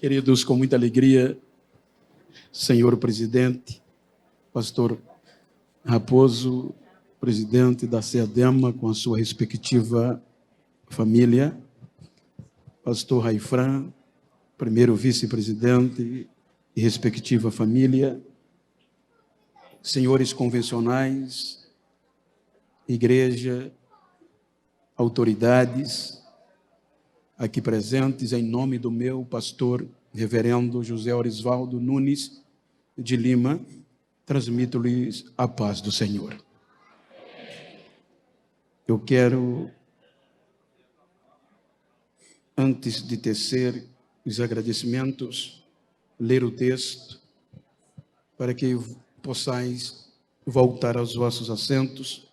Queridos, com muita alegria, senhor presidente, pastor Raposo, presidente da SEADEMA, com a sua respectiva família, pastor Raifran, primeiro vice-presidente e respectiva família, senhores convencionais, igreja, autoridades aqui presentes, em nome do meu pastor, reverendo José Orisvaldo Nunes de Lima, transmito-lhes a paz do Senhor. Eu quero, antes de tecer os agradecimentos, ler o texto para que possais voltar aos vossos assentos.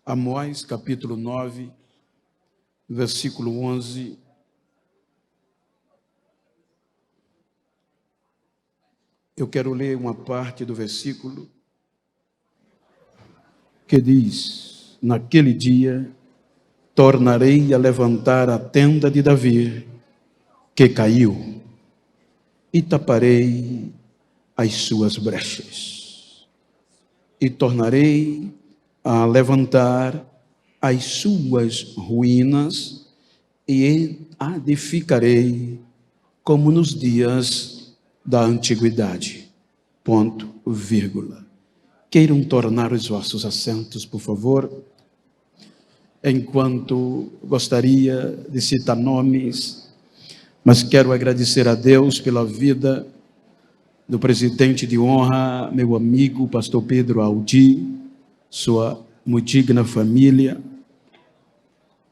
Amós, capítulo 9, versículo 11. Eu quero ler uma parte do versículo que diz: naquele dia tornarei a levantar a tenda de Davi, que caiu, e taparei as suas brechas, e tornarei a levantar as suas ruínas, e edificarei como nos dias da antiguidade. Ponto, vírgula. Queiram tornar os vossos assentos, por favor. Enquanto gostaria de citar nomes, mas quero agradecer a Deus pela vida do presidente de honra, meu amigo, pastor Pedro Aldi, sua muito digna família,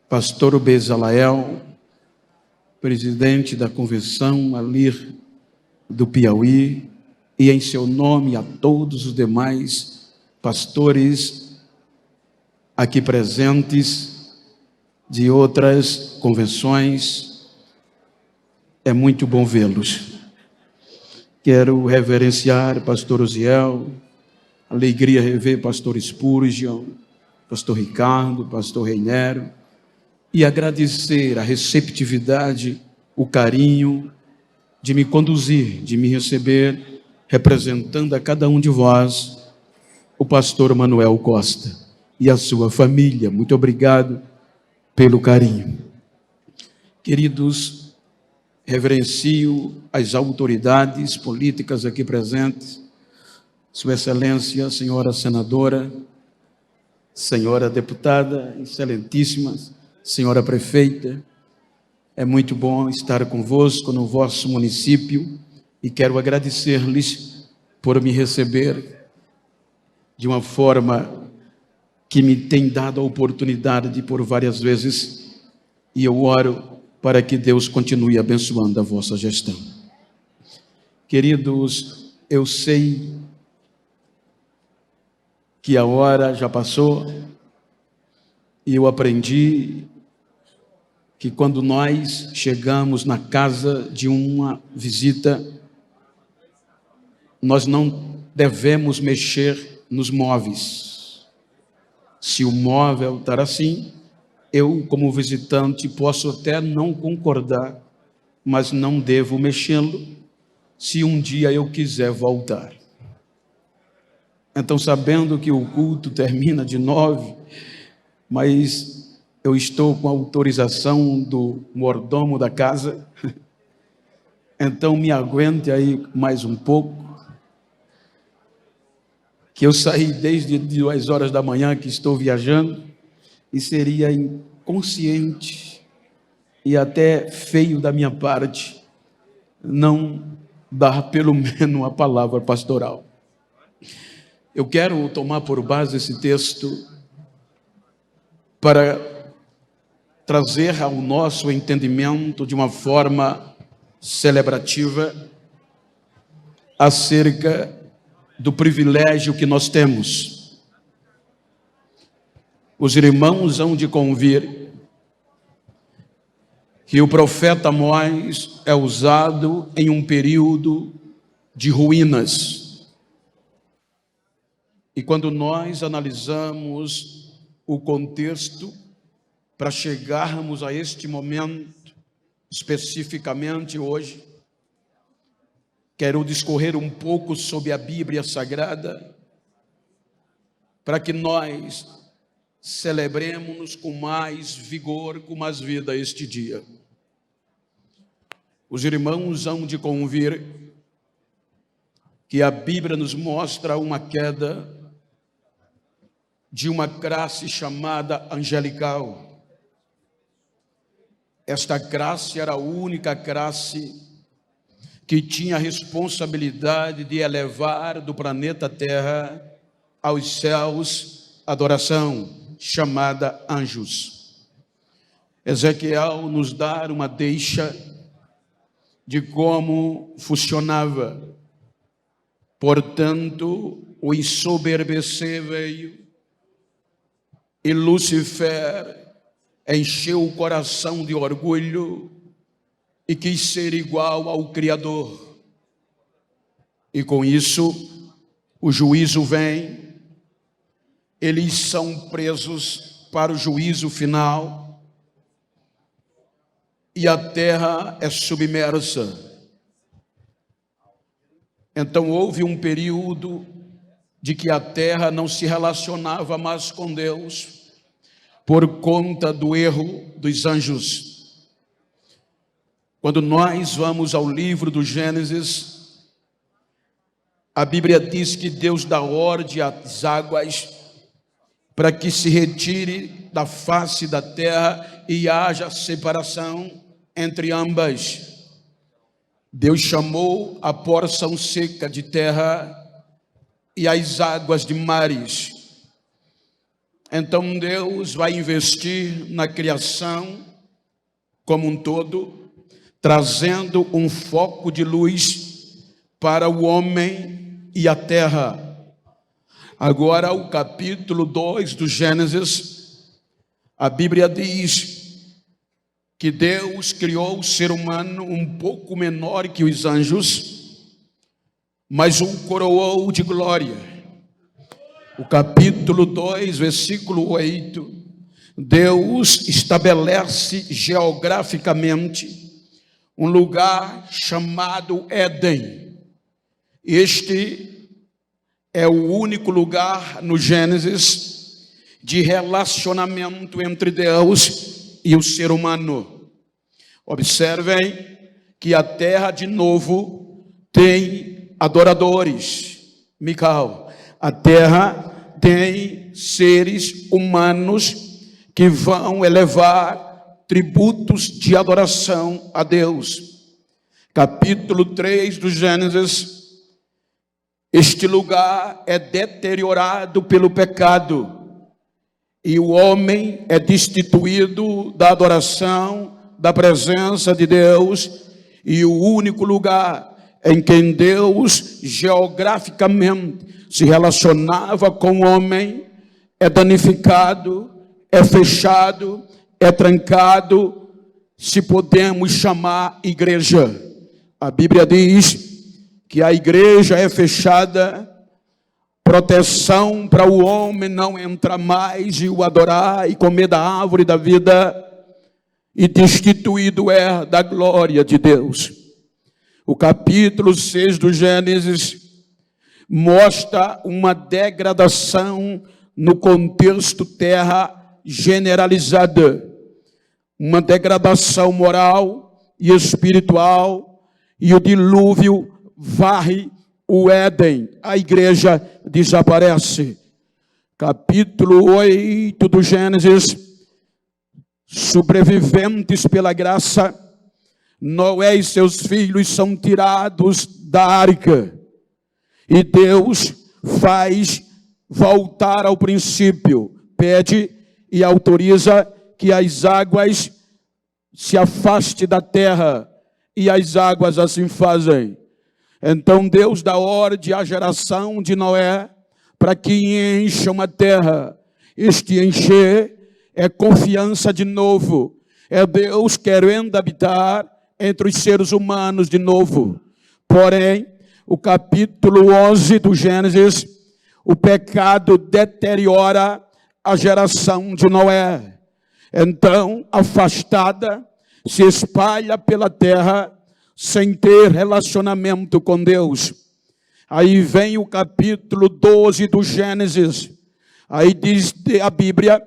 pastor Bezalael, presidente da convenção ali do Piauí, e em seu nome a todos os demais pastores aqui presentes de outras convenções. É muito bom vê-los. Quero reverenciar pastor Osiel, alegria rever pastor Spurgeon, pastor Ricardo, pastor Reinero, e agradecer a receptividade, o carinho de me conduzir, de me receber, representando a cada um de vós, o pastor Manuel Costa e a sua família. Muito obrigado pelo carinho. Queridos, reverencio as autoridades políticas aqui presentes, Sua Excelência, senhora senadora, senhora deputada, excelentíssimas, senhora prefeita. É muito bom estar convosco no vosso município e quero agradecer-lhes por me receber de uma forma que me tem dado a oportunidade de por várias vezes, e eu oro para que Deus continue abençoando a vossa gestão. Queridos, eu sei que a hora já passou e eu aprendi que quando nós chegamos na casa de uma visita, nós não devemos mexer nos móveis. Se o móvel estar assim, eu, como visitante, posso até não concordar, mas não devo mexê-lo se um dia eu quiser voltar. Então, sabendo que o culto termina de 9, mas eu estou com a autorização do mordomo da casa, então me aguente aí mais um pouco, que eu saí desde 2 horas da manhã que estou viajando, e seria inconsciente e até feio da minha parte não dar pelo menos a palavra pastoral. Eu quero tomar por base esse texto para trazer ao nosso entendimento de uma forma celebrativa acerca do privilégio que nós temos. Os irmãos hão de convir que o profeta Amós é usado em um período de ruínas. E quando nós analisamos o contexto, para chegarmos a este momento, Especificamente hoje, quero discorrer um pouco sobre a Bíblia Sagrada, para que nós celebremos com mais vigor, com mais vida este dia. Os irmãos hão de convir que a Bíblia nos mostra uma queda de uma classe chamada angelical. Esta classe era a única classe que tinha a responsabilidade de elevar do planeta Terra aos céus adoração, chamada anjos. Ezequiel nos dá uma deixa de como funcionava. Portanto, o ensoberbecer veio e Lúcifer encheu o coração de orgulho e quis ser igual ao Criador. E com isso, o juízo vem, eles são presos para o juízo final e a terra é submersa. Então houve um período de que a terra não se relacionava mais com Deus por conta do erro dos anjos. Quando nós vamos ao livro do Gênesis, a Bíblia diz que Deus dá ordem às águas para que se retire da face da terra e haja separação entre ambas. Deus chamou a porção seca de terra e as águas de mares. Então Deus vai investir na criação como um todo, trazendo um foco de luz para o homem e a terra. Agora, o capítulo 2 do Gênesis, a Bíblia diz que Deus criou o ser humano um pouco menor que os anjos, mas o coroou de glória. O capítulo 2, versículo 8, Deus estabelece geograficamente um lugar chamado Éden. Este é o único lugar no Gênesis de relacionamento entre Deus e o ser humano. Observem que a terra de novo tem adoradores. Mical, a terra tem seres humanos que vão elevar tributos de adoração a Deus. Capítulo 3 do Gênesis, este lugar é deteriorado pelo pecado. E o homem é destituído da adoração, da presença de Deus, e o único lugar em que Deus geograficamente se relacionava com o homem é danificado, é fechado, é trancado, se podemos chamar igreja. A Bíblia diz que a igreja é fechada, proteção para o homem não entrar mais e o adorar e comer da árvore da vida, e destituído é da glória de Deus. O capítulo 6 do Gênesis mostra uma degradação no contexto terra generalizada, uma degradação moral e espiritual, e o dilúvio varre o Éden, a igreja desaparece. Capítulo 8 do Gênesis, sobreviventes pela graça, Noé e seus filhos são tirados da arca, e Deus faz voltar ao princípio, pede e autoriza que as águas se afastem da terra, e as águas assim fazem. Então Deus dá ordem à geração de Noé para que encham a terra. Este encher é confiança de novo. É Deus querendo habitar entre os seres humanos de novo. Porém, o capítulo 11 do Gênesis, o pecado deteriora a geração de Noé. Então, afastada, se espalha pela terra sem ter relacionamento com Deus. Aí vem o capítulo 12 do Gênesis. Aí diz a Bíblia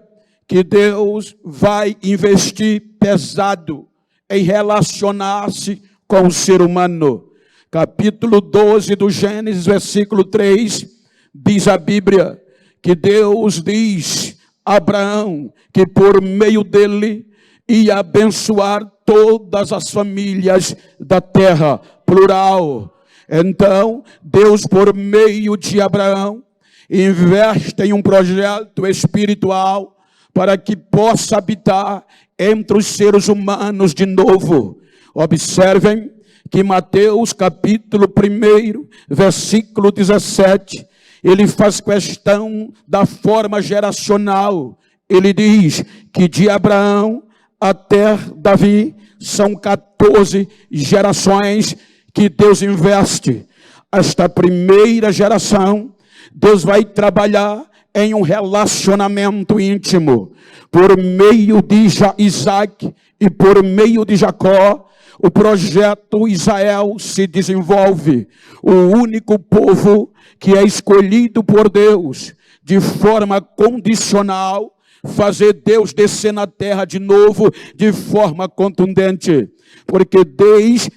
que Deus vai investir pesado em relacionar-se com o ser humano. Capítulo 12 do Gênesis, versículo 3, diz a Bíblia que Deus diz a Abraão que por meio dele ia abençoar todas as famílias da terra, plural. Então, Deus, por meio de Abraão, investe em um projeto espiritual para que possa habitar entre os seres humanos de novo. Observem que Mateus capítulo 1, versículo 17, ele faz questão da forma geracional. Ele diz que de Abraão até Davi são 14 gerações que Deus investe. Esta primeira geração, Deus vai trabalhar em um relacionamento íntimo. Por meio de Isaac e por meio de Jacó, o projeto Israel se desenvolve. O único povo que é escolhido por Deus de forma condicional, fazer Deus descer na terra de novo de forma contundente. Porque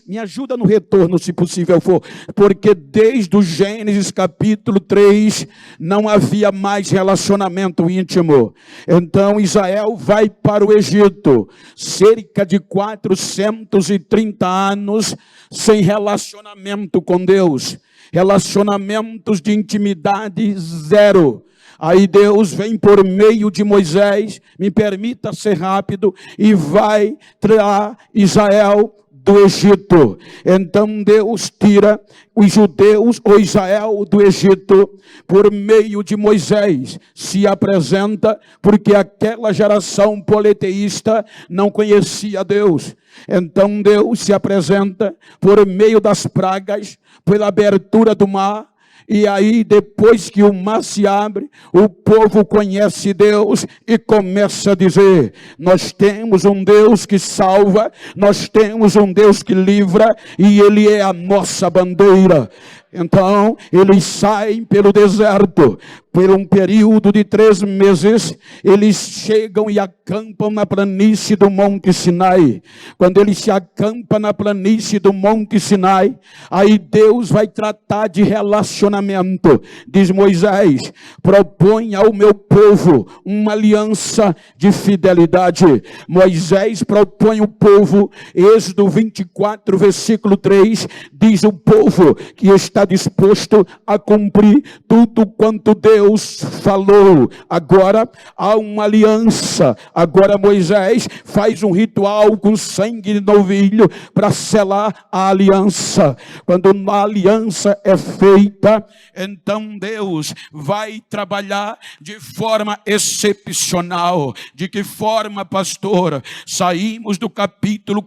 me ajuda no retorno se possível for, porque desde o Gênesis capítulo 3 não havia mais relacionamento íntimo. Então Israel vai para o Egito, cerca de 430 anos sem relacionamento com Deus, relacionamentos de intimidade zero. Aí Deus vem por meio de Moisés, me permita ser rápido, e vai tirar Israel do Egito. Então Deus tira os judeus, ou Israel, do Egito, por meio de Moisés. Se apresenta, porque aquela geração politeísta não conhecia Deus. Então Deus se apresenta por meio das pragas, pela abertura do mar. E aí, depois que o mar se abre, o povo conhece Deus e começa a dizer: nós temos um Deus que salva, nós temos um Deus que livra, e Ele é a nossa bandeira. Então, eles saem pelo deserto, por um período de 3 meses, eles chegam e acampam na planície do Monte Sinai. Quando eles se acampam na planície do Monte Sinai, aí Deus vai tratar de relacionamento. Diz Moisés: propõe ao meu povo uma aliança de fidelidade. Moisés propõe o povo, Êxodo 24, versículo 3, diz o povo que está disposto a cumprir tudo quanto Deus falou. Agora há uma aliança. Agora Moisés faz um ritual com sangue de novilho para selar a aliança. Quando a aliança é feita, então Deus vai trabalhar de forma excepcional. De que forma, pastor? Saímos do capítulo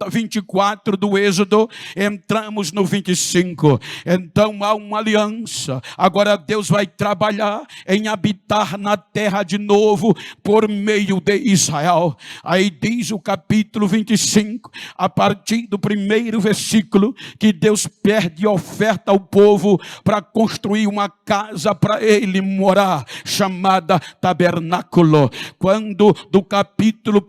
24 do Êxodo, entramos no 25. Então há uma aliança. Agora Deus vai trabalhar em habitar na terra de novo por meio de Israel. Aí diz o capítulo 25, a partir do 1º versículo, que Deus pede oferta ao povo para construir uma casa para ele morar, chamada tabernáculo. Quando do capítulo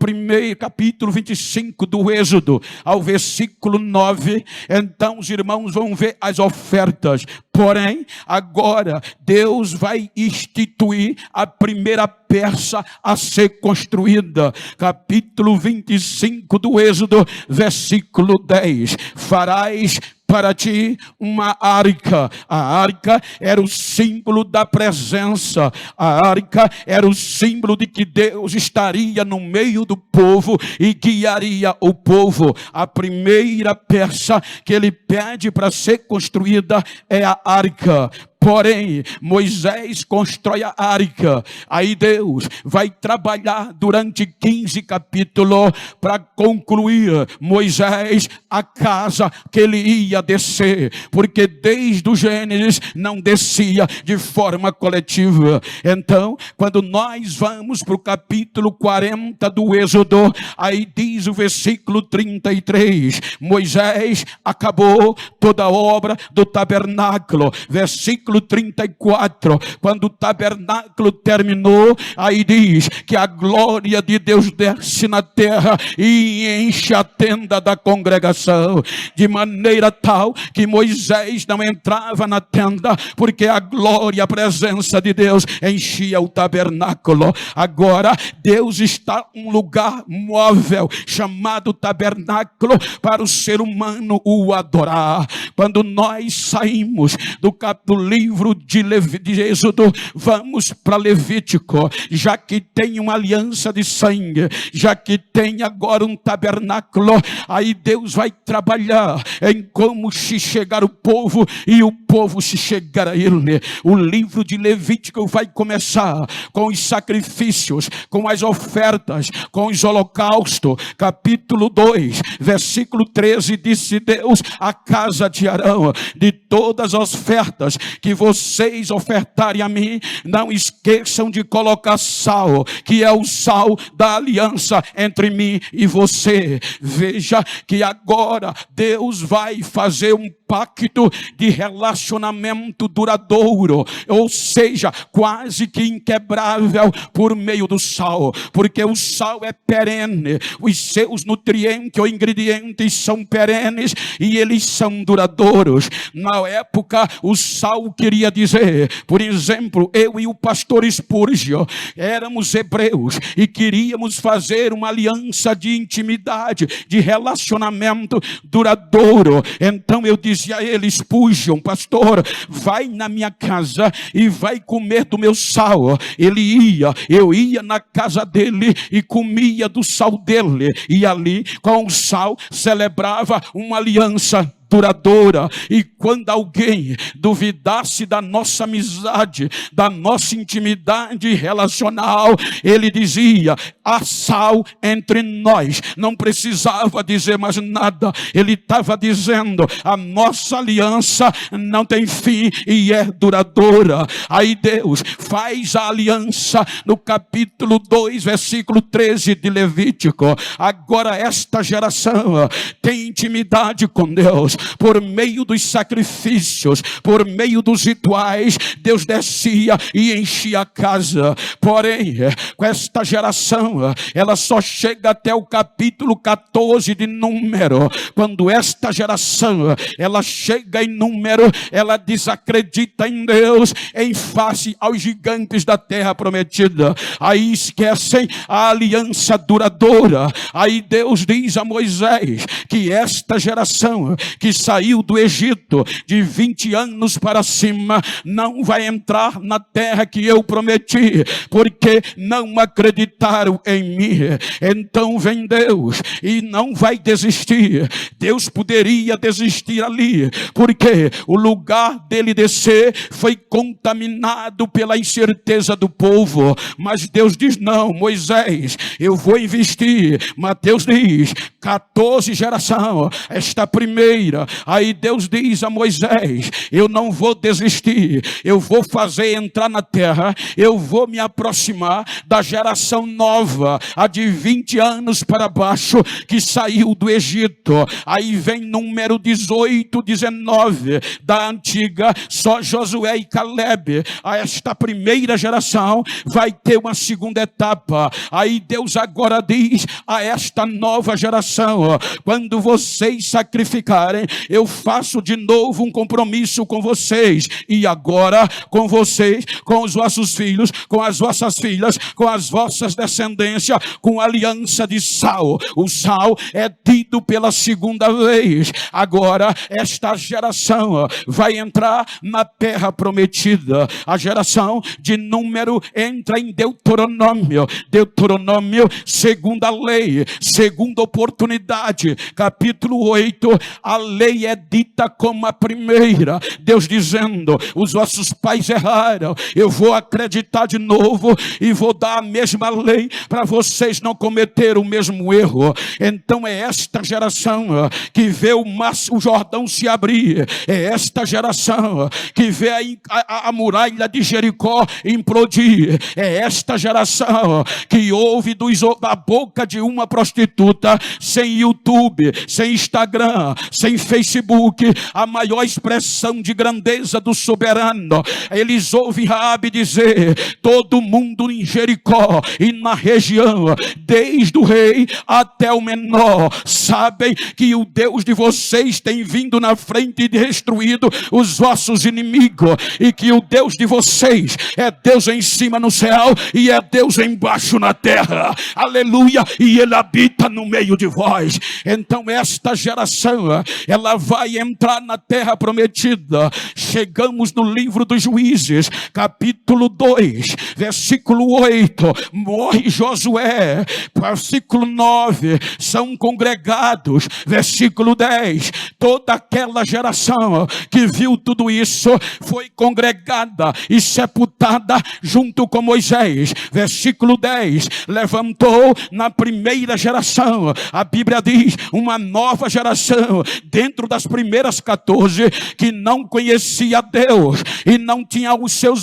25 do Êxodo ao versículo 9, então os irmãos vão ver as ofertas. Porém, agora Deus vai instituir a primeira peça a ser construída. Capítulo 25 do Êxodo, versículo 10. Farás para ti uma arca. A arca era o símbolo da presença. A arca era o símbolo de que Deus estaria no meio do povo e guiaria o povo. A primeira peça que ele pede para ser construída é a arca. Porém, Moisés constrói a arca. Aí Deus vai trabalhar durante 15 capítulos para concluir Moisés a casa que ele ia descer, porque desde o Gênesis não descia de forma coletiva. Então, quando nós vamos para o capítulo 40 do Êxodo, aí diz o versículo 33, Moisés acabou toda a obra do tabernáculo. Versículo 34, quando o tabernáculo terminou, aí diz que a glória de Deus desce na terra e enche a tenda da congregação, de maneira tal que Moisés não entrava na tenda, porque a glória, a presença de Deus enchia o tabernáculo. Agora Deus está em um lugar móvel chamado tabernáculo para o ser humano o adorar. Quando nós saímos do livro de Êxodo, vamos para Levítico, já que tem uma aliança de sangue, já que tem agora um tabernáculo, aí Deus vai trabalhar em como se chegar o povo e o povo se chegar a ele. O livro de Levítico vai começar com os sacrifícios, com as ofertas, com os holocaustos. Capítulo 2, versículo 13, disse Deus à casa de Arão: de todas as ofertas que vocês ofertarem a mim, não esqueçam de colocar sal, que é o sal da aliança entre mim e você. Veja que agora Deus vai fazer um pacto de relacionamento duradouro, ou seja, quase que inquebrável por meio do sal, porque o sal é perene, os seus nutrientes ou ingredientes são perenes e eles são duradouros. Na época, o sal queria dizer, por exemplo, eu e o pastor Spurgeon éramos hebreus e queríamos fazer uma aliança de intimidade, de relacionamento duradouro. Então eu dizia a ele: Spurgeon, pastor, vai na minha casa e vai comer do meu sal. Ele ia, eu ia na casa dele e comia do sal dele, e ali com o sal celebrava uma aliança duradoura. E quando alguém duvidasse da nossa amizade, da nossa intimidade relacional, ele dizia: há sal entre nós. Não precisava dizer mais nada, ele estava dizendo: a nossa aliança não tem fim e é duradoura. Aí Deus faz a aliança no capítulo 2, versículo 13 de Levítico. Agora esta geração tem intimidade com Deus por meio dos sacrifícios, por meio dos rituais. Deus descia e enchia a casa. Porém, com esta geração, ela só chega até o capítulo 14 de Número. Quando esta geração, ela chega em Número, ela desacredita em Deus em face aos gigantes da terra prometida. Aí esquecem a aliança duradoura. Aí Deus diz a Moisés que esta geração que saiu do Egito de 20 anos para cima não vai entrar na terra que eu prometi, porque não acreditaram em mim. Então vem Deus e não vai desistir. Deus poderia desistir ali, porque o lugar dele descer foi contaminado pela incerteza do povo. Mas Deus diz: não, Moisés, eu vou investir. Mateus diz: 14 geração, esta primeira. Aí Deus diz a Moisés: eu não vou desistir, eu vou fazer entrar na terra, eu vou me aproximar da geração nova, a de 20 anos para baixo, que saiu do Egito. Aí vem Número 18, 19, da antiga, só Josué e Caleb. A esta primeira geração vai ter uma segunda etapa. Aí Deus agora diz a esta nova geração: quando vocês sacrificarem, eu faço de novo um compromisso com vocês, e agora com vocês, com os vossos filhos, com as vossas filhas, com as vossas descendências, com aliança de sal. O sal é tido pela segunda vez. Agora esta geração vai entrar na terra prometida. A geração de Número entra em Deuteronômio. Deuteronômio, segunda lei, segunda oportunidade, capítulo 8, a lei lei é dita como a primeira. Deus dizendo, os vossos pais erraram, eu vou acreditar de novo e vou dar a mesma lei para vocês não cometerem o mesmo erro. Então é esta geração que vê o Jordão se abrir, é esta geração que vê a muralha de Jericó implodir, é esta geração que ouve da boca de uma prostituta, sem YouTube, sem Instagram, sem Facebook, a maior expressão de grandeza do soberano. Eles ouvem Raabe dizer, todo mundo em Jericó e na região, desde o rei até o menor, sabem que o Deus de vocês tem vindo na frente e destruído os vossos inimigos, e que o Deus de vocês é Deus em cima no céu e é Deus embaixo na terra. Aleluia! E Ele habita no meio de vós. Então esta geração, ela vai entrar na terra prometida. Chegamos no livro dos Juízes, capítulo 2, versículo 8. Morre Josué. Versículo 9. São congregados. Versículo 10. Toda aquela geração que viu tudo isso foi congregada e sepultada junto com Moisés. Versículo 10. Levantou na primeira geração, a Bíblia diz, uma nova geração, dentro das primeiras 14, que não conhecia Deus e não tinha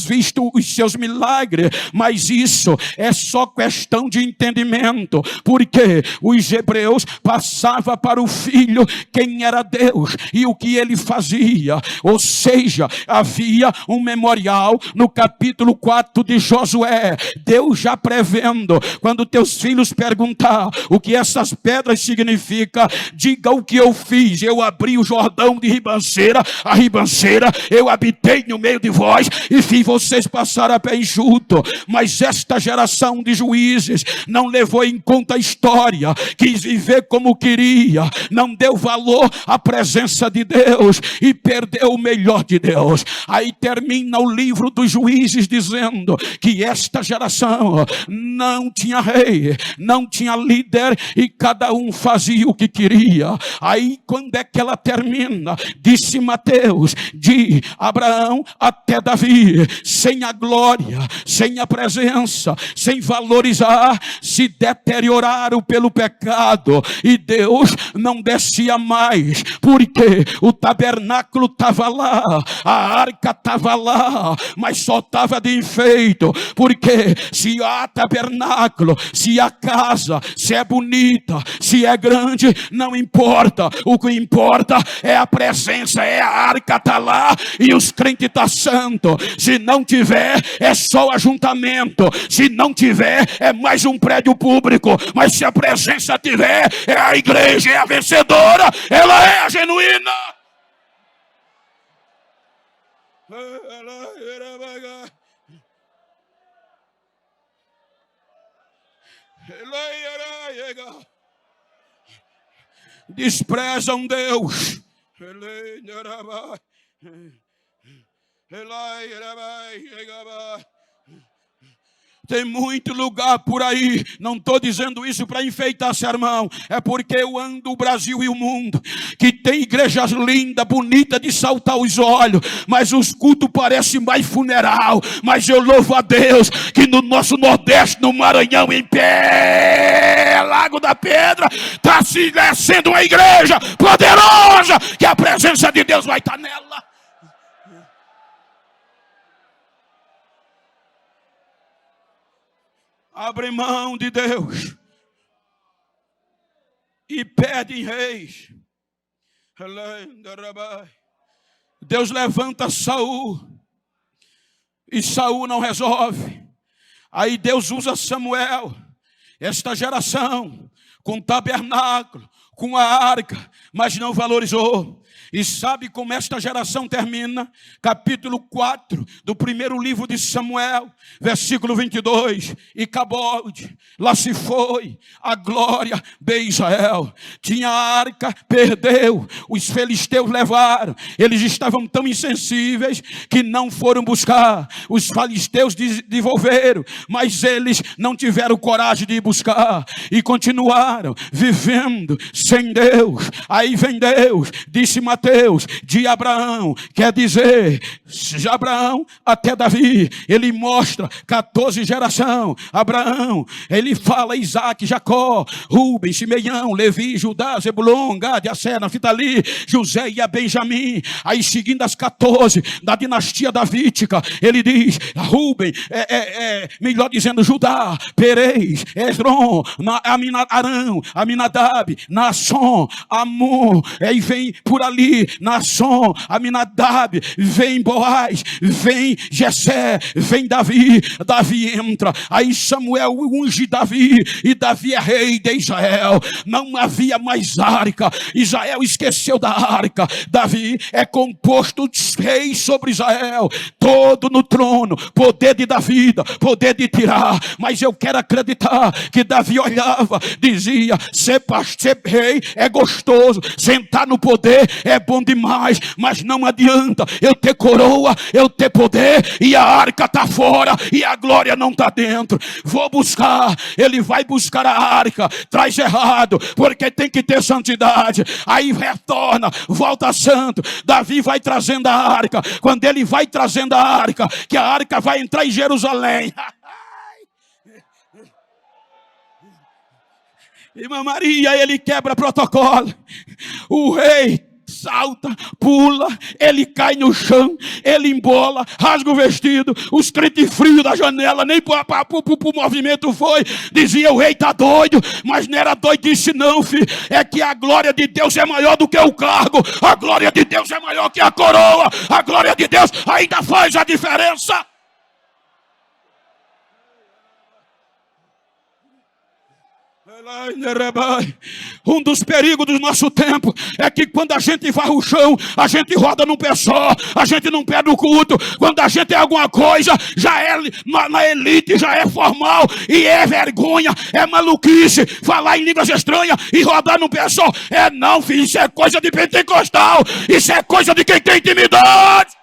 visto os seus milagres, mas isso é só questão de entendimento, porque os hebreus passavam para o filho quem era Deus e o que ele fazia. Ou seja, havia um memorial no capítulo 4 de Josué, Deus já prevendo, quando teus filhos perguntar o que essas pedras significam, diga o que eu fiz. Eu abri o Jordão de ribanceira a ribanceira, eu habitei no meio de vós e fiz vocês passar a pé enxuto. Mas esta geração de juízes não levou em conta a história, quis viver como queria, não deu valor à presença de Deus e perdeu o melhor de Deus. Aí termina o livro dos Juízes dizendo que esta geração não tinha rei, não tinha líder e cada um fazia o que queria. Aí quando é que ela termina? Disse Mateus, de Abraão até Davi, sem a glória, sem a presença, sem valorizar, se deterioraram pelo pecado e Deus não descia mais, porque o tabernáculo estava lá, a arca estava lá, mas só estava de enfeite, porque se há tabernáculo, se a casa, se é bonita, se é grande, não importa. O que importa é a presença, é a arca tá lá e os crentes tá santo. Se não tiver, é só ajuntamento. Se não tiver, é mais um prédio público. Mas se a presença tiver, é a igreja, é a vencedora, ela é a genuína. Desprezam Deus. Tem muito lugar por aí, não estou dizendo isso para enfeitar sermão, é porque eu ando o Brasil e o mundo, que tem igrejas lindas, bonitas de saltar os olhos, mas os cultos parecem mais funeral. Mas eu louvo a Deus que no nosso Nordeste, no Maranhão, em pé, Lago da Pedra, está se sendo uma igreja poderosa, que a presença de Deus vai estar nela. Abre mão de Deus e pedem reis. Deus levanta Saul e Saul não resolve. Aí Deus usa Samuel, esta geração, com tabernáculo, com a arca, mas não valorizou. E sabe como esta geração termina? Capítulo 4 do primeiro livro de Samuel, versículo 22. E Cabode, lá se foi a glória de Israel. Tinha a arca, perdeu. Os filisteus levaram. Eles estavam tão insensíveis que não foram buscar. Os filisteus devolveram, mas eles não tiveram coragem de ir buscar. E continuaram vivendo sem Deus. Aí vem Deus, disse Mateus, de Abraão, quer dizer, de Abraão até Davi. Ele mostra 14 gerações. Abraão, ele fala Isaac, Jacó, Rubem, Simeão, Levi, Judá, Zebulon, Gade, Asser, Naftali, José e a Benjamim. Aí seguindo as 14 da dinastia davídica, ele diz, Rubem, melhor dizendo, Judá, Perez, Esrom, Arão, Aminadab, Naasson, Amon, aí vem por ali, Naasson, Aminadab, vem Boaz, vem Jessé, vem Davi. Davi entra, aí Samuel unge Davi, e Davi é rei de Israel. Não havia mais arca, Israel esqueceu da arca. Davi é composto de reis sobre Israel, todo no trono, poder de Davi, poder de tirar. Mas eu quero acreditar que Davi olhava, dizia, ser rei é gostoso, sentar no poder é bom demais, mas não adianta eu ter coroa, eu ter poder, e a arca está fora, e a glória não está dentro. Vou buscar, ele vai buscar a arca, traz errado, porque tem que ter santidade. Aí retorna, volta santo. Davi vai trazendo a arca. Quando ele vai trazendo a arca, que a arca vai entrar em Jerusalém. Irmã Maria, ele quebra protocolo. O rei salta, pula, ele cai no chão, ele embola, rasga o vestido, os crentes frios da janela, nem para o movimento foi. Dizia, o rei está doido, mas não era doidice não, filho. É que a glória de Deus é maior do que o cargo, a glória de Deus é maior que a coroa, a glória de Deus ainda faz a diferença. Um dos perigos do nosso tempo é que quando a gente vai o chão, a gente roda num pé só, a gente não perde o culto. Quando a gente é alguma coisa, já é na elite, já é formal, e é vergonha, é maluquice, falar em línguas estranhas e rodar num pé só. É não, filho, isso é coisa de pentecostal, isso é coisa de quem tem intimidade.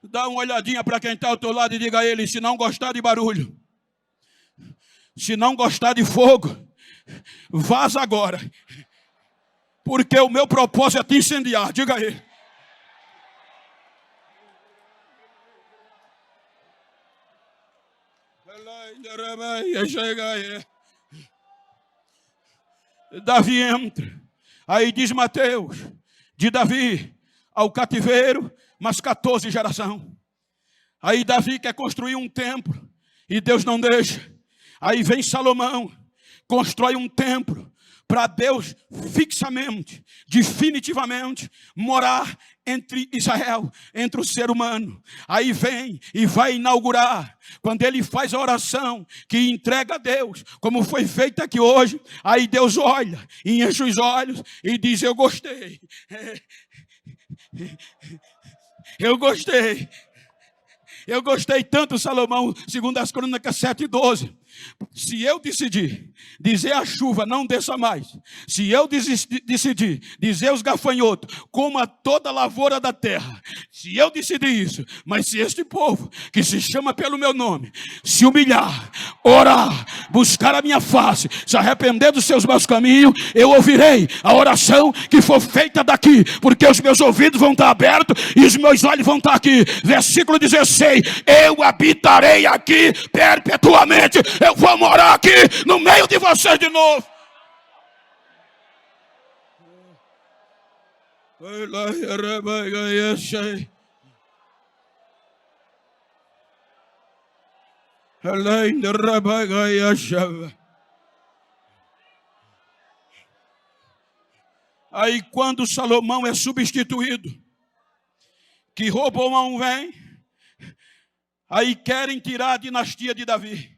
Dá uma olhadinha para quem está ao teu lado e diga a ele, se não gostar de barulho, se não gostar de fogo, vaza agora, porque o meu propósito é te incendiar. Diga a ele. Davi entra, aí diz Mateus, de Davi ao cativeiro, mas 14 gerações. Aí Davi quer construir um templo e Deus não deixa. Aí vem Salomão, constrói um templo para Deus fixamente, definitivamente morar entre Israel, entre o ser humano. Aí vem e vai inaugurar. Quando ele faz a oração que entrega a Deus, como foi feita aqui hoje, aí Deus olha e enche os olhos e diz, eu gostei. Eu gostei. Eu gostei tanto, Salomão, segundo as Crônicas 7:12. Se eu decidir dizer a chuva não desça mais, se eu decidir dizer aos gafanhotos coma toda a lavoura da terra, se eu decidir isso, mas se este povo que se chama pelo meu nome se humilhar, orar, buscar a minha face, se arrepender dos seus maus caminhos, eu ouvirei a oração que for feita daqui, porque os meus ouvidos vão estar abertos e os meus olhos vão estar aqui. Versículo 16, eu habitarei aqui perpetuamente. Eu vou morar aqui no meio de vocês de novo. Aí quando Salomão é substituído, que Roboão vem, aí querem tirar a dinastia de Davi.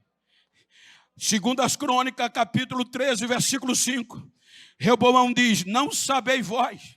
Segundo as Crônicas, capítulo 13, versículo 5. Roboão diz, não sabeis vós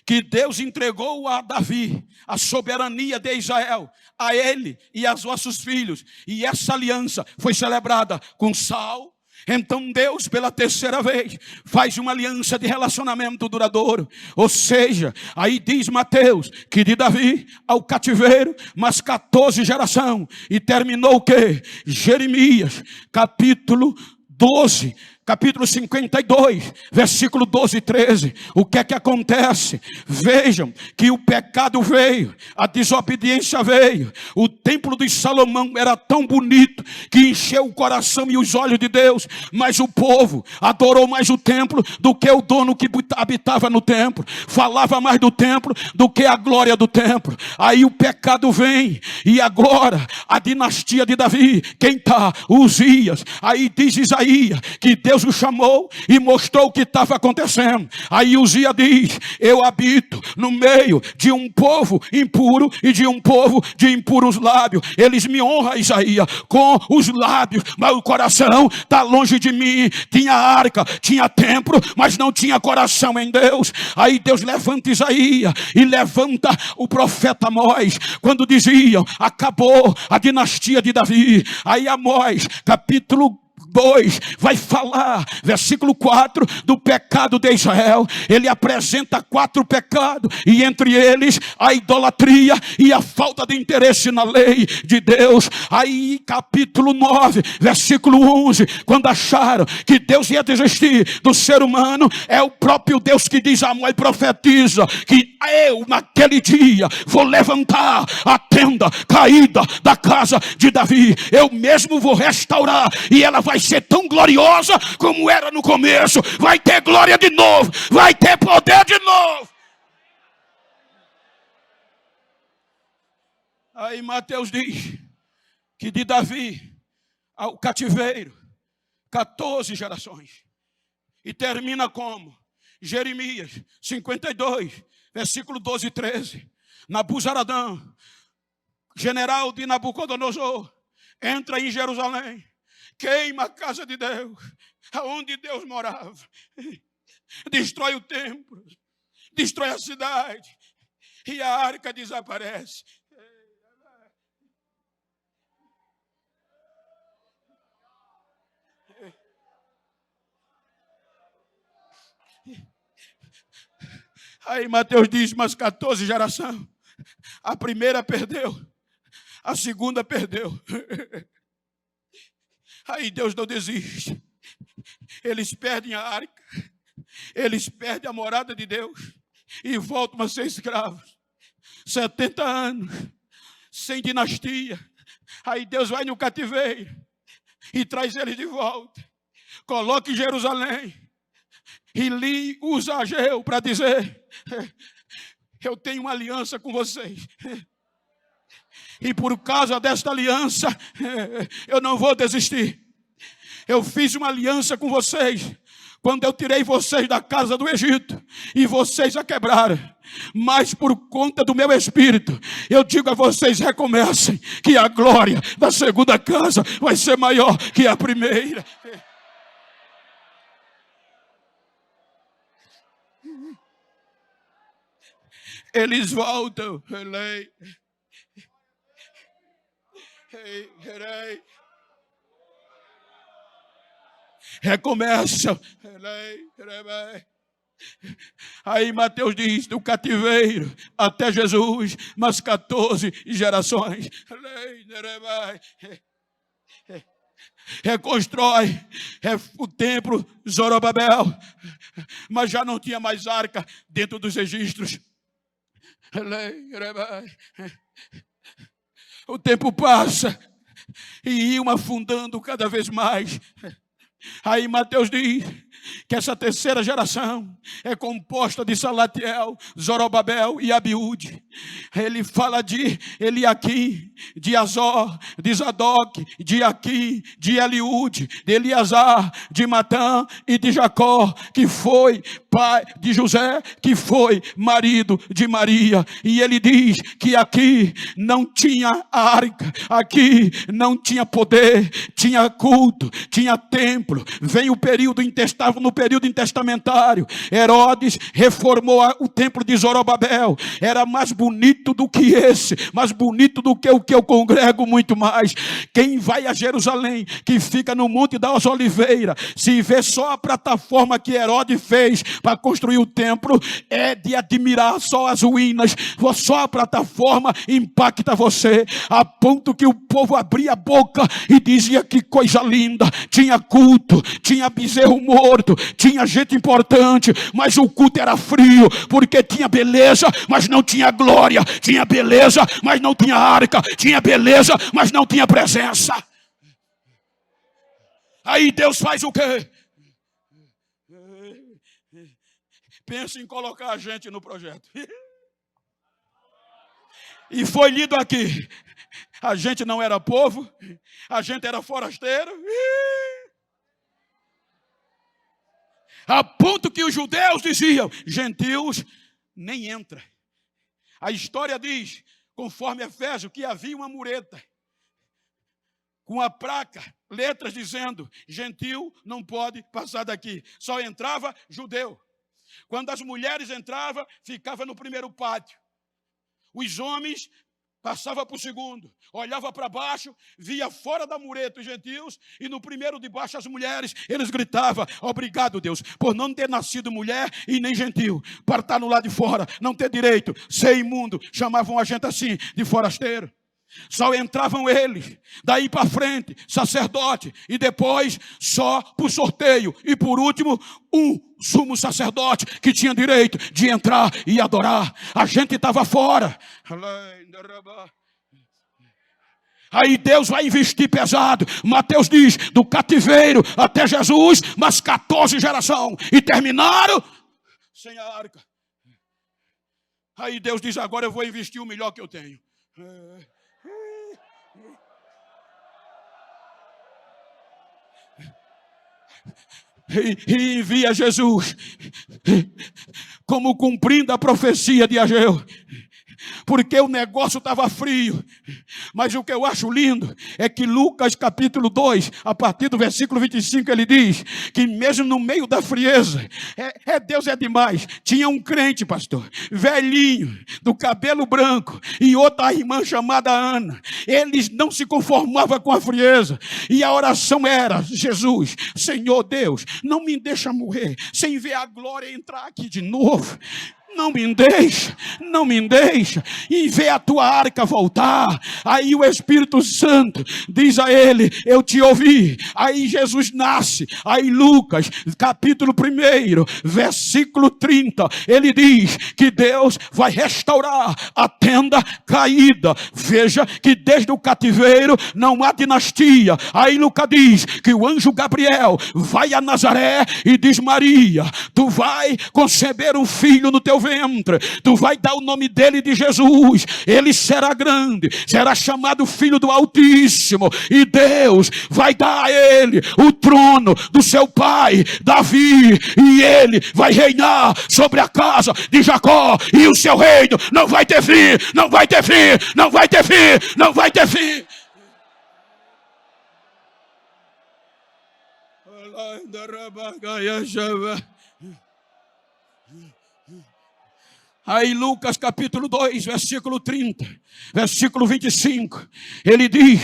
que Deus entregou a Davi a soberania de Israel, a ele e aos vossos filhos. E essa aliança foi celebrada com sal Então Deus, pela terceira vez, faz uma aliança de relacionamento duradouro. Ou seja, aí diz Mateus, que de Davi ao cativeiro, mas 14 geração. E terminou o quê? Jeremias, capítulo 12. Capítulo 52, versículo 12 e 13. O que é que acontece? Vejam que o pecado veio, a desobediência veio. O templo de Salomão era tão bonito que encheu o coração e os olhos de Deus. Mas o povo adorou mais o templo do que o dono que habitava no templo. Falava mais do templo do que a glória do templo. Aí o pecado vem. E agora a dinastia de Davi, quem está? Uzias. Aí diz Isaías que Deus o chamou e mostrou o que estava acontecendo. Aí Uzias diz: eu habito no meio de um povo impuro e de um povo de impuros lábios. Eles me honram, Isaías, com os lábios, mas o coração está longe de mim. Tinha arca, tinha templo, mas não tinha coração em Deus. Aí Deus levanta Isaías e levanta o profeta Amós, quando diziam: acabou a dinastia de Davi. Aí Amós, capítulo 2, vai falar, versículo 4, do pecado de Israel. Ele apresenta 4 pecados, e entre eles a idolatria e a falta de interesse na lei de Deus. Aí capítulo 9, versículo 11, quando acharam que Deus ia desistir do ser humano, é o próprio Deus que diz a Amós, profetiza, que eu naquele dia vou levantar a tenda caída da casa de Davi. Eu mesmo vou restaurar, e ela vai ser tão gloriosa como era no começo. Vai ter glória de novo, vai ter poder de novo. Aí Mateus diz que de Davi ao cativeiro 14 gerações. E termina como? Jeremias 52, versículo 12 e 13. Nabuzaradã, general de Nabucodonosor, entra em Jerusalém, queima a casa de Deus, aonde Deus morava, destrói o templo, destrói a cidade, e a arca desaparece. Aí Mateus diz, mas 14 geração, a primeira perdeu, a segunda perdeu. Aí Deus não desiste. Eles perdem a arca, eles perdem a morada de Deus e voltam a ser escravos. 70 anos, sem dinastia. Aí Deus vai no cativeiro e traz eles de volta. Coloca em Jerusalém e lhe usa Ageu para dizer: eu tenho uma aliança com vocês. E por causa desta aliança, eu não vou desistir. Eu fiz uma aliança com vocês quando eu tirei vocês da casa do Egito, e vocês a quebraram. Mas por conta do meu espírito, eu digo a vocês, recomecem, que a glória da segunda casa vai ser maior que a primeira. Eles voltam. Recomeçam. Aí Mateus diz, do cativeiro até Jesus, mas 14 gerações. Reconstrói o templo Zorobabel, mas já não tinha mais arca dentro dos registros. O tempo passa e iam afundando cada vez mais. Aí Mateus diz que essa terceira geração é composta de Salatiel, Zorobabel e Abiúde. Ele fala de Eliaquim, de Azor, de Zadok, de Aquim, de Eliúde, de Eleazar, de Matã e de Jacó, que foi pai de José, que foi marido de Maria. E ele diz que aqui não tinha arca, aqui não tinha poder, tinha culto, tinha templo. Vem o período intestável, no período intestamentário, Herodes reformou o templo de Zorobabel. Era mais bonito do que esse, mais bonito do que o que eu congrego muito mais. Quem vai a Jerusalém, que fica no Monte das Oliveiras, se vê só a plataforma que Herodes fez para construir o templo, é de admirar só as ruínas. Só a plataforma impacta você, a ponto que o povo abria a boca e dizia: que coisa linda. Tinha culto, tinha bezerro morto, tinha gente importante, mas o culto era frio, porque tinha beleza, mas não tinha glória. Tinha beleza, mas não tinha arca. Tinha beleza, mas não tinha presença. Aí Deus faz o quê? Pensa em colocar a gente no projeto. E foi lido aqui: a gente não era povo, a gente era forasteiro. A ponto que os judeus diziam: gentios nem entra. A história diz, conforme Efésios, que havia uma mureta com a placa, letras dizendo: gentio não pode passar daqui, só entrava judeu. Quando as mulheres entravam, ficava no primeiro pátio. Os homens passavam para o segundo, olhava para baixo, via fora da mureta os gentios, e no primeiro de baixo as mulheres. Eles gritavam: obrigado, Deus, por não ter nascido mulher e nem gentio, para estar no lado de fora, não ter direito, ser imundo. Chamavam a gente assim, de forasteiro. Só entravam eles, daí para frente, sacerdote, e depois só por sorteio, e por último, um sumo sacerdote que tinha direito de entrar e adorar. A gente estava fora. Aí Deus vai investir pesado. Mateus diz, do cativeiro até Jesus, mas 14 gerações, e terminaram sem a arca. Aí Deus diz: agora eu vou investir o melhor que eu tenho. E envia Jesus, como cumprindo a profecia de Ageu, porque o negócio estava frio. Mas o que eu acho lindo é que Lucas capítulo 2, a partir do versículo 25, ele diz que mesmo no meio da frieza, Deus é demais. Tinha um crente, pastor, velhinho, do cabelo branco, e outra irmã chamada Ana. Eles não se conformavam com a frieza, e a oração era: Jesus, Senhor Deus, não me deixa morrer sem ver a glória entrar aqui de novo. Não me deixa, não me deixa. E vê a tua arca voltar. Aí o Espírito Santo diz a ele: eu te ouvi. Aí Jesus nasce. Aí Lucas, capítulo 1, versículo 30, ele diz que Deus vai restaurar a tenda caída. Veja que desde o cativeiro não há dinastia. Aí Lucas diz que o anjo Gabriel vai a Nazaré e diz: Maria, tu vai conceber um filho no teu ventre, tu vai dar o nome dele de Jesus. Ele será grande, será chamado Filho do Altíssimo, e Deus vai dar a ele o trono do seu pai Davi, e ele vai reinar sobre a casa de Jacó, e o seu reino não vai ter fim, não vai ter fim, não vai ter fim, não vai ter fim. Aí Lucas capítulo 2, versículo 30, versículo 25, ele diz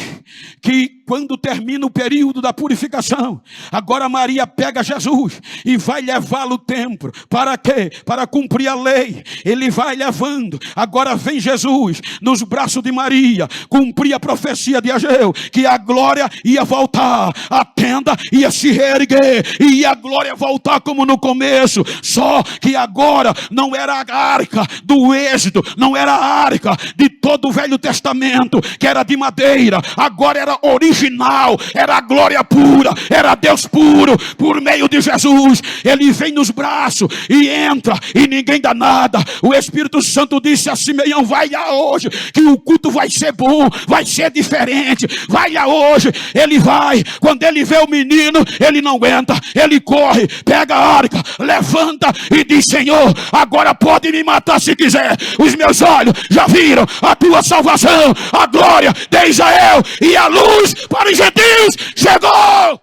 que quando termina o período da purificação, agora Maria pega Jesus e vai levá-lo ao templo. Para quê? Para cumprir a lei. Ele vai levando. Agora vem Jesus nos braços de Maria, cumprir a profecia de Ageu, que a glória ia voltar, a tenda ia se reerguer, e a glória voltar como no começo. Só que agora não era a arca do Êxodo, não era a arca de todo o Velho Testamento, que era de madeira. Agora era original, era a glória pura, era Deus puro, por meio de Jesus. Ele vem nos braços e entra, e ninguém dá nada. O Espírito Santo disse a Simeão: vai lá hoje, que o culto vai ser bom, vai ser diferente. Vai lá hoje. Ele vai. Quando ele vê o menino, ele não aguenta, ele corre, pega a arca, levanta e diz: Senhor, agora pode me matar se quiser. Os meus olhos já viram a tua salvação, a glória de Israel, e a luz para os gentios chegou.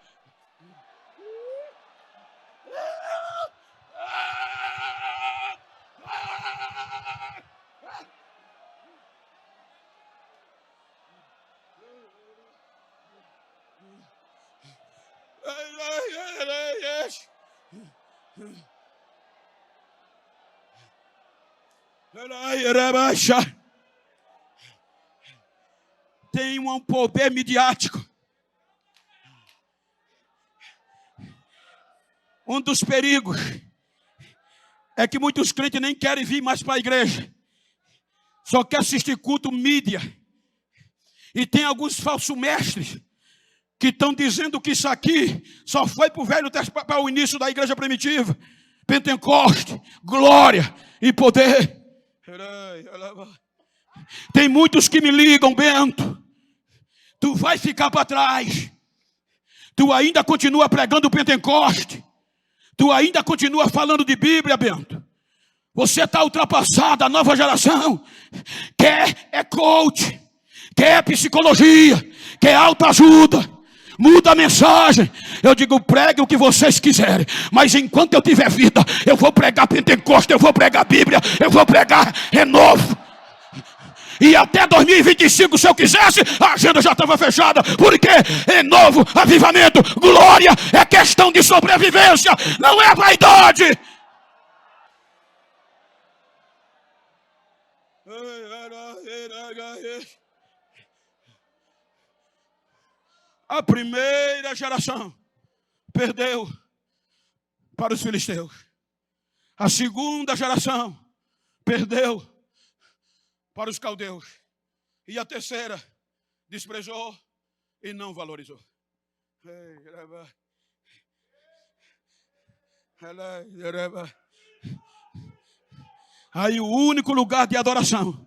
Tem um poder midiático. Um dos perigos é que muitos crentes nem querem vir mais para a igreja. Só quer assistir culto mídia. E tem alguns falsos mestres que estão dizendo que isso aqui só foi para o Velho Testamento, para o início da igreja primitiva. Pentecoste, glória e poder. Tem muitos que me ligam, Bento. Tu vai ficar para trás. Tu ainda continua pregando o Pentecoste. Tu ainda continua falando de Bíblia, Bento. Você está ultrapassado, a nova geração quer coach, quer psicologia, quer autoajuda. Muda a mensagem. Eu digo, pregue o que vocês quiserem, mas enquanto eu tiver vida, eu vou pregar Pentecoste, eu vou pregar Bíblia, eu vou pregar renovo. E até 2025, se eu quisesse, a agenda já estava fechada. Porque renovo, avivamento, glória é questão de sobrevivência, não é vaidade. A primeira geração perdeu para os filisteus. A segunda geração perdeu para os caldeus. E a terceira desprezou e não valorizou. Aí o único lugar de adoração,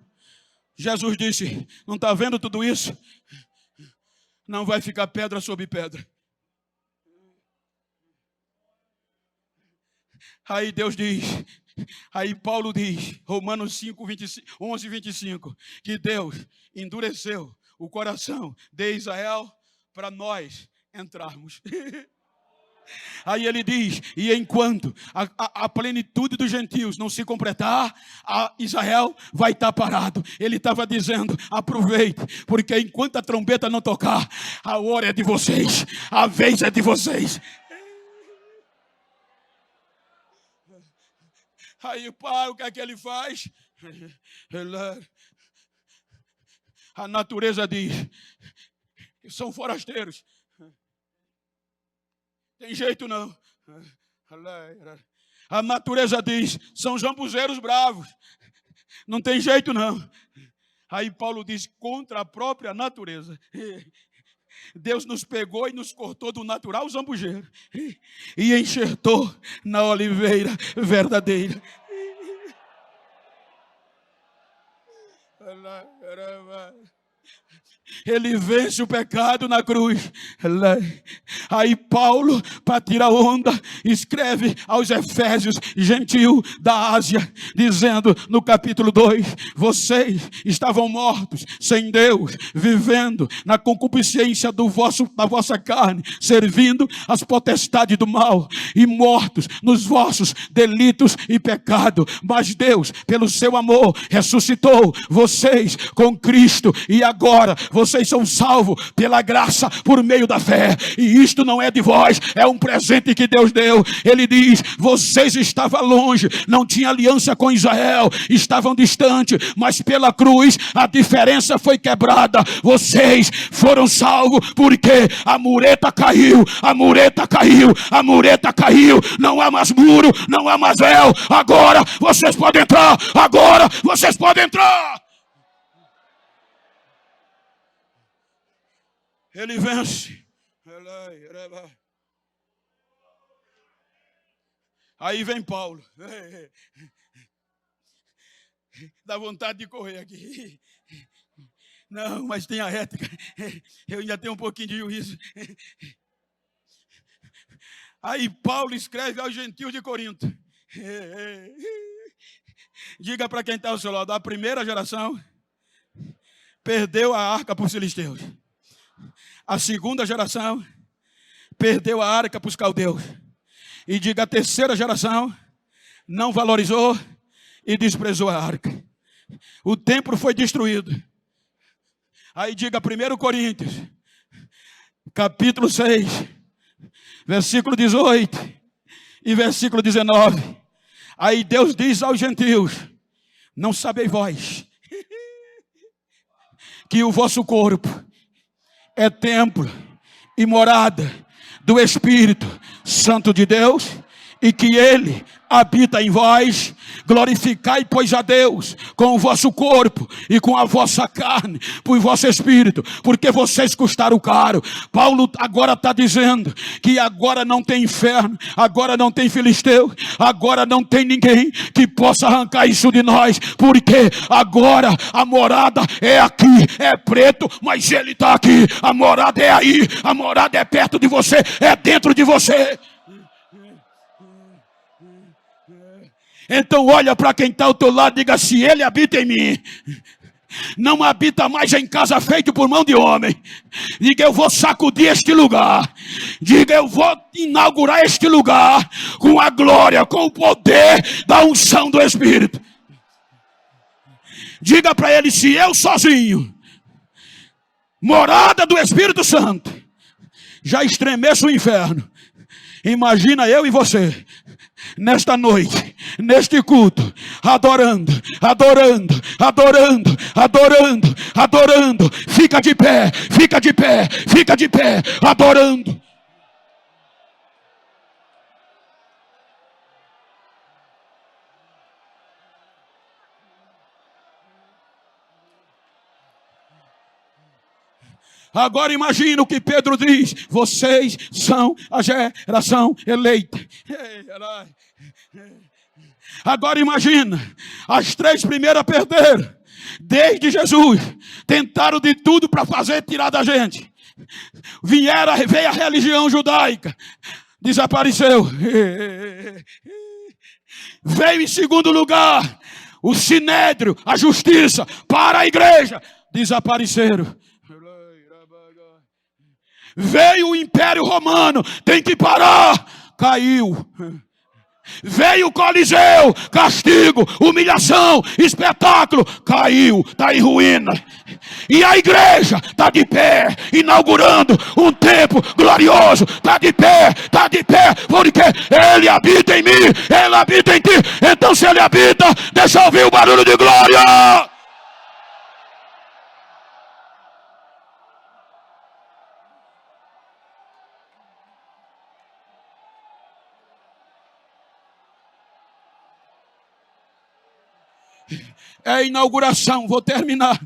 Jesus disse, não está vendo tudo isso? Não vai ficar pedra sobre pedra. Aí Deus diz, aí Paulo diz, Romanos 5, 11, 25, que Deus endureceu o coração de Israel para nós entrarmos. Aí ele diz, e enquanto a plenitude dos gentios não se completar, Israel vai estar parado. Ele estava dizendo, aproveite, porque enquanto a trombeta não tocar, a hora é de vocês, a vez é de vocês. Aí o pai, o que é que ele faz? A natureza diz que são forasteiros. Tem jeito não. A natureza diz, são jambuzeiros bravos. Não tem jeito não. Aí Paulo diz, contra a própria natureza. Deus nos pegou e nos cortou do natural zambujeiro e enxertou na oliveira verdadeira. Ele vence o pecado na cruz. Aí Paulo, para tirar onda, escreve aos Efésios, gentil da Ásia, dizendo no capítulo 2, vocês estavam mortos sem Deus, vivendo na concupiscência da vossa carne, servindo as potestades do mal e mortos nos vossos delitos e pecado. Mas Deus, pelo seu amor, ressuscitou vocês com Cristo e agora vocês são salvos pela graça por meio da fé. E isto não é de vós, é um presente que Deus deu. Ele diz, vocês estavam longe, não tinham aliança com Israel, estavam distantes, mas pela cruz a diferença foi quebrada. Vocês foram salvos porque a mureta caiu, a mureta caiu, a mureta caiu. Não há mais muro, não há mais véu. Agora vocês podem entrar, agora vocês podem entrar. Ele vence. Aí vem Paulo. Dá vontade de correr aqui. Não, mas tem a ética. Eu ainda tenho um pouquinho de juízo. Aí Paulo escreve aos gentios de Corinto. Diga para quem está ao seu lado, a primeira geração perdeu a arca para os filisteus. A segunda geração perdeu a arca para os caldeus. E diga, a terceira geração não valorizou e desprezou a arca. O templo foi destruído. Aí diga, 1 Coríntios, capítulo 6, versículo 18 e versículo 19. Aí Deus diz aos gentios: não sabeis vós que o vosso corpo é templo e morada do Espírito Santo de Deus, e que Ele habita em vós? Glorificai, pois, a Deus com o vosso corpo e com a vossa carne, por vosso espírito, porque vocês custaram caro. Paulo agora está dizendo que agora não tem inferno, agora não tem filisteu, agora não tem ninguém que possa arrancar isso de nós, porque agora a morada é aqui, é preto, mas Ele está aqui. A morada é aí, a morada é perto de você, é dentro de você. Então olha para quem está ao teu lado e diga: se Ele habita em mim, não habita mais em casa feita por mão de homem. Diga: eu vou sacudir este lugar. Diga: eu vou inaugurar este lugar com a glória, com o poder da unção do Espírito. Diga para ele: se eu sozinho, morada do Espírito Santo, já estremeço o inferno, imagina eu e você nesta noite, neste culto, adorando, adorando, adorando, adorando, adorando. Fica de pé, fica de pé, fica de pé, adorando. Agora imagina o que Pedro diz: vocês são a geração eleita. Agora imagina, as 3 primeiras perderam. Desde Jesus, tentaram de tudo para fazer tirar da gente. Veio a religião judaica, desapareceu. Veio em segundo lugar o sinédrio, a justiça para a igreja, desapareceram. Veio o Império Romano, tem que parar, caiu. Veio o Coliseu, castigo, humilhação, espetáculo, caiu, está em ruína. E a igreja está de pé, inaugurando um tempo glorioso. Está de pé, porque Ele habita em mim, Ele habita em ti. Então se Ele habita, deixa eu ouvir o barulho de glória. É inauguração, vou terminar.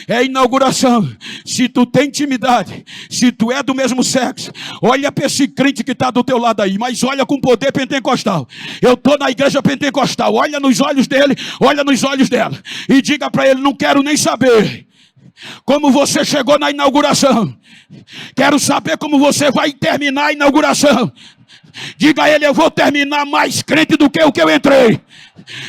É inauguração. Se tu tem intimidade, se tu é do mesmo sexo, olha para esse crente que está do teu lado aí, mas olha com poder pentecostal. Eu estou na igreja pentecostal, olha nos olhos dele, olha nos olhos dela, e diga para ele: não quero nem saber como você chegou na inauguração, quero saber como você vai terminar a inauguração. Diga a ele: eu vou terminar mais crente do que o que eu entrei.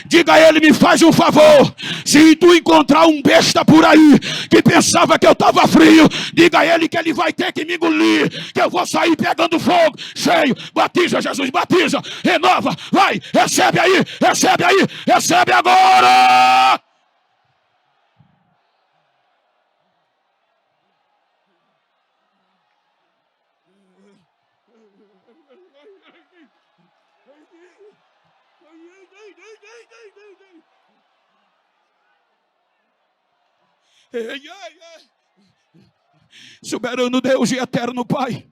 Diga a ele: me faz um favor, se tu encontrar um besta por aí que pensava que eu estava frio, diga a ele que ele vai ter que me engolir, que eu vou sair pegando fogo, cheio. Batiza, Jesus, batiza, renova, vai, recebe aí, recebe agora. Soberano Deus e eterno Pai,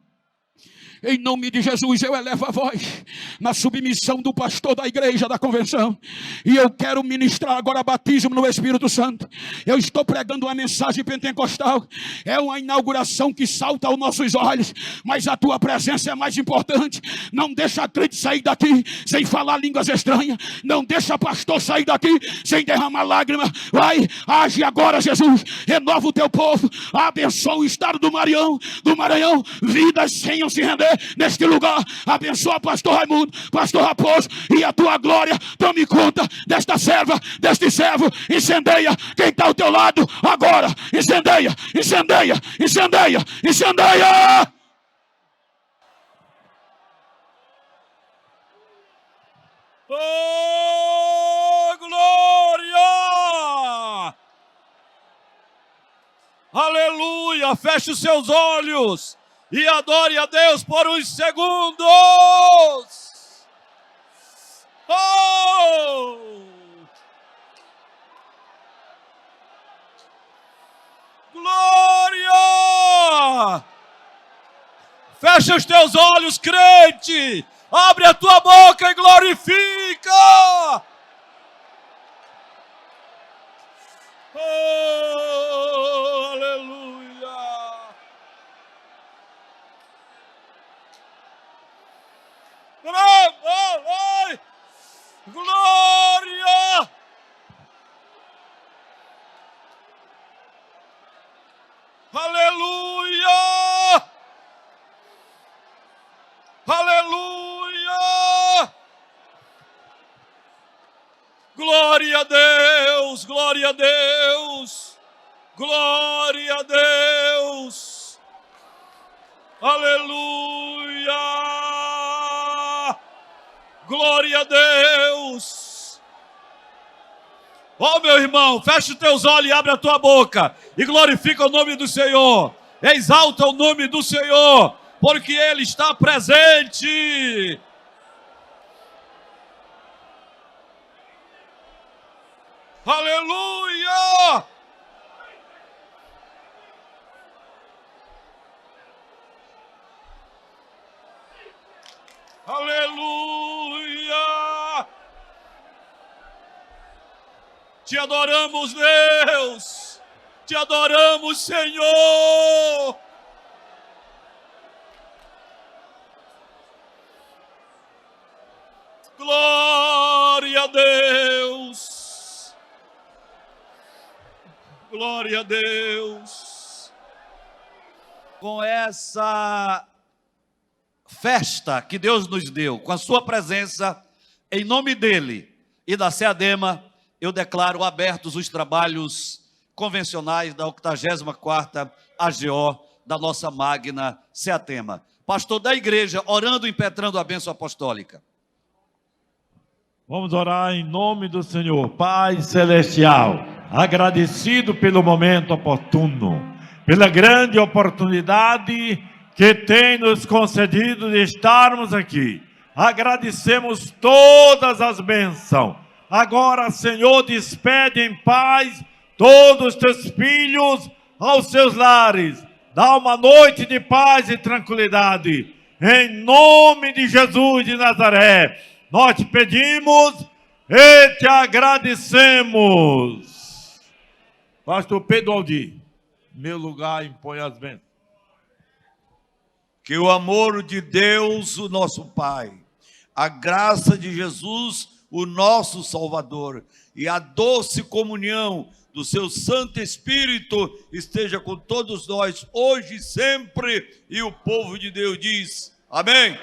em nome de Jesus, eu elevo a voz na submissão do pastor da igreja, da convenção. E eu quero ministrar agora batismo no Espírito Santo. Eu estou pregando uma mensagem pentecostal. É uma inauguração que salta aos nossos olhos, mas a tua presença é mais importante. Não deixa a crente sair daqui sem falar línguas estranhas. Não deixa pastor sair daqui sem derramar lágrimas. Vai, age agora, Jesus. Renova o teu povo. Abençoa o estado do Maranhão. Vidas venham se render neste lugar. Abençoa pastor Raimundo, pastor Raposo, e a tua glória tome conta desta serva, deste servo. Incendeia quem está ao teu lado agora. Incendeia, incendeia, incendeia, incendeia. Oh, glória! Aleluia! Feche os seus olhos. e adore a Deus por uns segundos. Oh! Glória! Fecha os teus olhos, crente. Abre a tua boca e glorifica. Oh, aleluia. Glória. Aleluia. Aleluia! Glória a Deus! Glória a Deus! Glória a Deus! Aleluia! Glória a Deus! Ó, meu irmão, fecha os teus olhos e abre a tua boca e glorifica o nome do Senhor. Exalta o nome do Senhor, porque Ele está presente. Aleluia! Aleluia! Te adoramos, Deus. Te adoramos, Senhor. Glória a Deus! Glória a Deus! Com essa festa que Deus nos deu, com a sua presença, em nome dele e da SEADEMA, eu declaro abertos os trabalhos convencionais da 84ª AGO da nossa magna SEATEMA. Pastor da igreja, orando e impetrando a bênção apostólica. Vamos orar em nome do Senhor. Pai Celestial, agradecido pelo momento oportuno, pela grande oportunidade que tem nos concedido de estarmos aqui. Agradecemos todas as bênçãos. Agora, Senhor, despede em paz todos os teus filhos aos seus lares. Dá uma noite de paz e tranquilidade. Em nome de Jesus de Nazaré, nós te pedimos e te agradecemos. Pastor Pedro Aldir, meu lugar, impõe as bênçãos. Que o amor de Deus, o nosso Pai, a graça de Jesus, o nosso Salvador, e a doce comunhão do seu Santo Espírito esteja com todos nós, hoje e sempre. E o povo de Deus diz: amém.